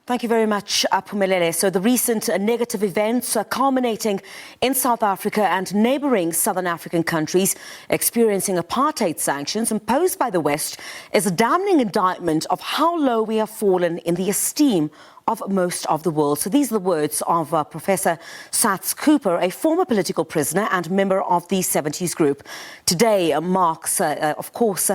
Thank you very much, Phumelele. So the recent negative events culminating in South Africa and neighbouring southern African countries experiencing apartheid sanctions imposed by the West is a damning indictment of how low we have fallen in the esteem of most of the world. So these are the words of Professor Saths Cooper, a former political prisoner and member of the 70s group. Today marks, of course,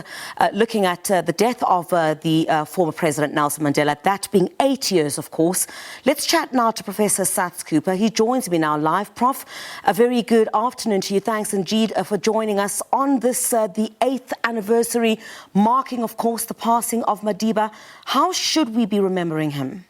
looking at the death of the former President Nelson Mandela, that being 8 years, of course. Let's chat now to Professor Saths Cooper. He joins me now live. Prof, a very good afternoon to you. Thanks indeed for joining us on this, the 8th anniversary, marking, of course, the passing of Madiba. How should we be remembering him?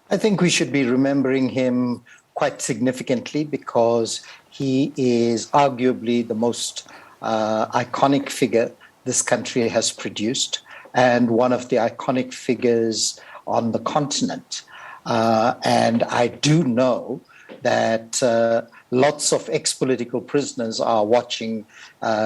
I think we should be remembering him quite significantly because he is arguably the most iconic figure this country has produced and one of the iconic figures on the continent. And I do know that lots of ex-political prisoners are watching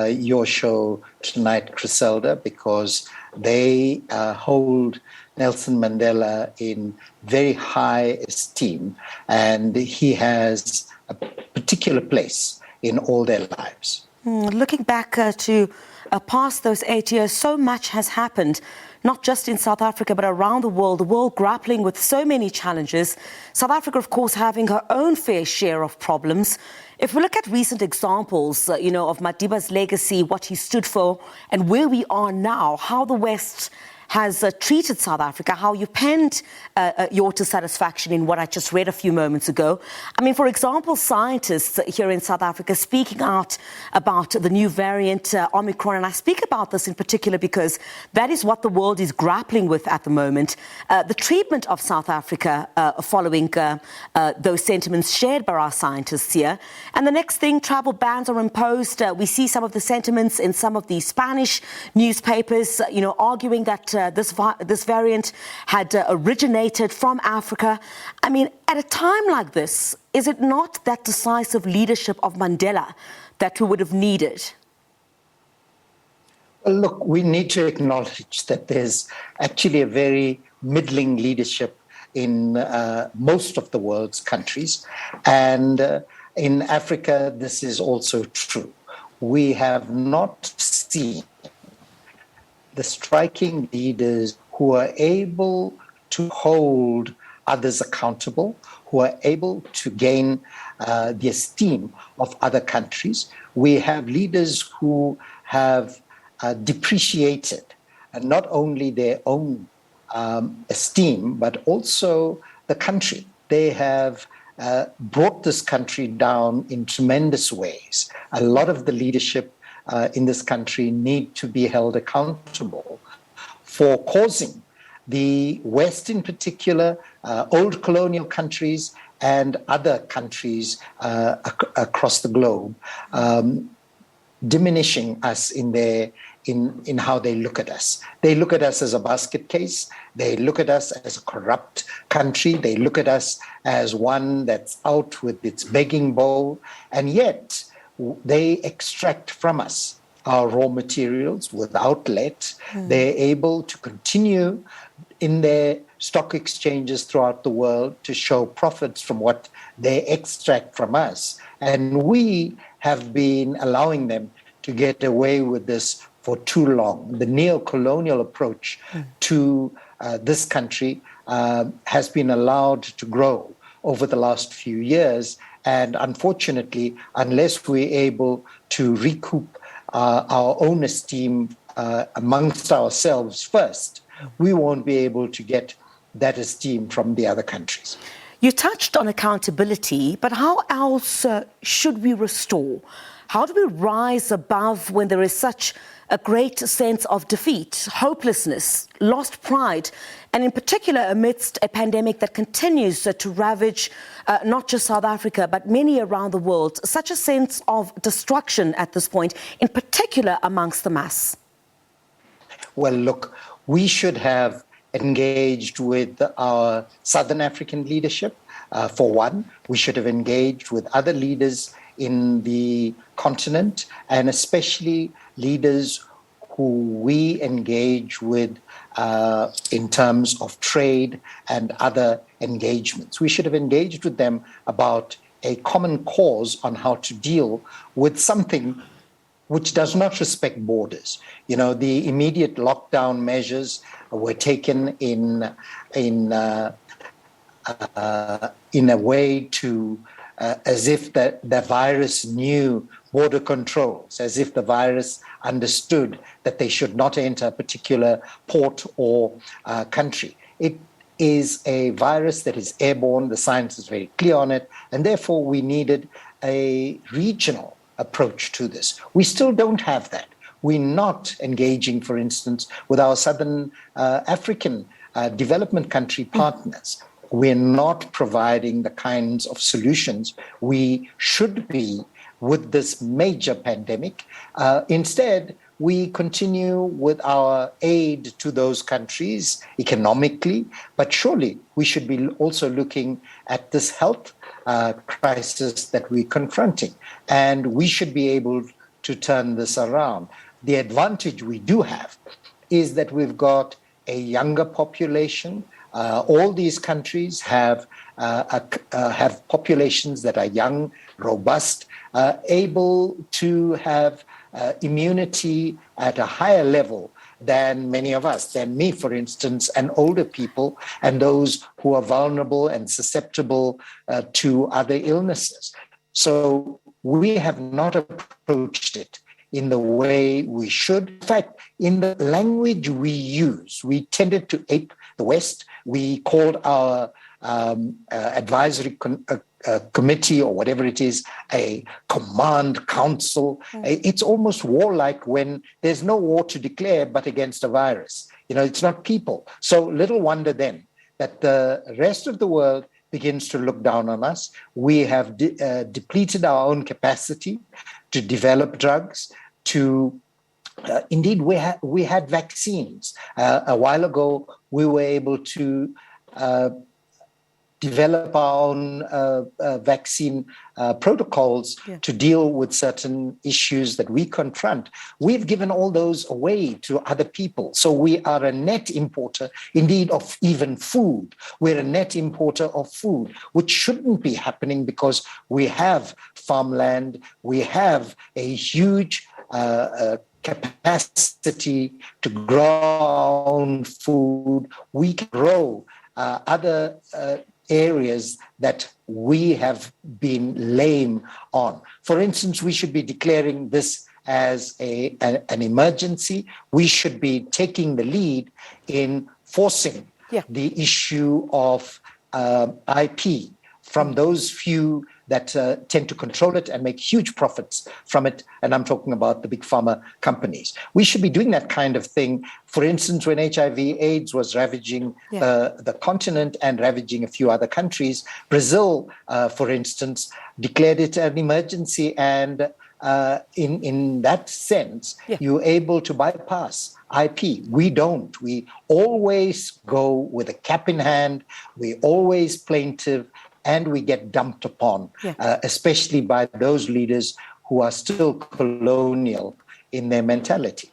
your show tonight, Griselda, because they hold Nelson Mandela in very high esteem, and he has a particular place in all their lives. Looking back to past those 8 years, so much has happened, not just in South Africa, but around the world grappling with so many challenges. South Africa, of course, having her own fair share of problems. If we look at recent examples, of Madiba's legacy, what he stood for, and where we are now, how the West has treated South Africa, how you penned your dissatisfaction in what I just read a few moments ago. I mean, for example, scientists here in South Africa speaking out about the new variant Omicron, and I speak about this in particular because that is what the world is grappling with at the moment. The treatment of South Africa following those sentiments shared by our scientists here. And the next thing, travel bans are imposed. We see some of the sentiments in some of the Spanish newspapers, arguing that this variant had originated from Africa. I mean, at a time like this, is it not that decisive leadership of Mandela that we would have needed? Well, look, we need to acknowledge that there's actually a very middling leadership in most of the world's countries. And in Africa, this is also true. We have not seen the striking leaders who are able to hold others accountable, who are able to gain the esteem of other countries. We have leaders who have depreciated not only their own esteem, but also the country. They have brought this country down in tremendous ways. A lot of the leadership in this country need to be held accountable for causing the West in particular, old colonial countries and other countries across the globe, diminishing us in how they look at us. They look at us as a basket case. They look at us as a corrupt country. They look at us as one that's out with its begging bowl. And yet, they extract from us our raw materials without let. They're able to continue in their stock exchanges throughout the world to show profits from what they extract from us. And we have been allowing them to get away with this for too long. The neo-colonial approach to this country has been allowed to grow over the last few years. And unfortunately, unless we're able to recoup our own esteem amongst ourselves first, we won't be able to get that esteem from the other countries. You touched on accountability, but how else should we restore? How do we rise above when there is such a great sense of defeat, hopelessness, lost pride, and in particular amidst a pandemic that continues to ravage not just South Africa, but many around the world, such a sense of destruction at this point, in particular amongst the mass? Well, look, we should have engaged with our Southern African leadership. For one, we should have engaged with other leaders in the continent, and especially leaders who we engage with in terms of trade and other engagements. We should have engaged with them about a common cause on how to deal with something which does not respect borders. The immediate lockdown measures were taken in a way to, as if the virus knew border controls, as if the virus understood that they should not enter a particular port or country. It is a virus that is airborne. The science is very clear on it, and therefore we needed a regional approach to this. We still don't have that. We're not engaging, for instance, with our Southern African development country partners. We're not providing the kinds of solutions we should be with this major pandemic. Instead, we continue with our aid to those countries economically, but surely we should be also looking at this health crisis that we're confronting, and we should be able to turn this around. The advantage we do have is that we've got a younger population. All these countries have populations that are young, robust, able to have immunity at a higher level than many of us, than me, for instance, and older people, and those who are vulnerable and susceptible to other illnesses. So we have not approached it in the way we should. In fact, in the language we use, we tended to ape the West. We called our advisory committee, or whatever it is, a command council. It's almost warlike when there's no war to declare but against a virus. It's not people. So little wonder then that the rest of the world begins to look down on us. We have depleted our own capacity to develop drugs, to indeed, we had vaccines. A while ago, we were able to develop our own vaccine protocols to deal with certain issues that we confront. We've given all those away to other people. So we are a net importer, indeed, of even food. We're a net importer of food, which shouldn't be happening because we have farmland, we have a huge capacity to grow our own food. We can grow other areas that we have been lame on. For instance, we should be declaring this as an emergency. We should be taking the lead in forcing the issue of IP from those few that tend to control it and make huge profits from it. And I'm talking about the big pharma companies. We should be doing that kind of thing. For instance, when HIV/AIDS was ravaging the continent and ravaging a few other countries, Brazil, for instance, declared it an emergency. And in that sense, you're able to bypass IP. We don't. We always go with a cap in hand. We always plaintive, and we get dumped upon, especially by those leaders who are still colonial in their mentality.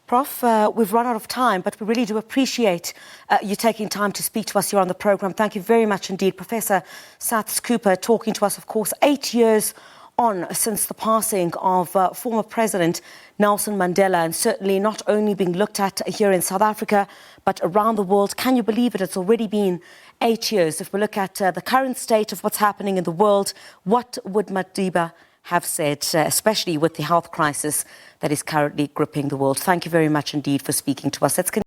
Prof, we've run out of time, but we really do appreciate you taking time to speak to us here on the programme. Thank you very much indeed. Professor Saths Cooper talking to us, of course, 8 years on since the passing of former President Nelson Mandela, and certainly not only being looked at here in South Africa, but around the world. Can you believe it? It's already been 8 years. If we look at the current state of what's happening in the world, what would Madiba have said, especially with the health crisis that is currently gripping the world? Thank you very much indeed for speaking to us. Let's continue.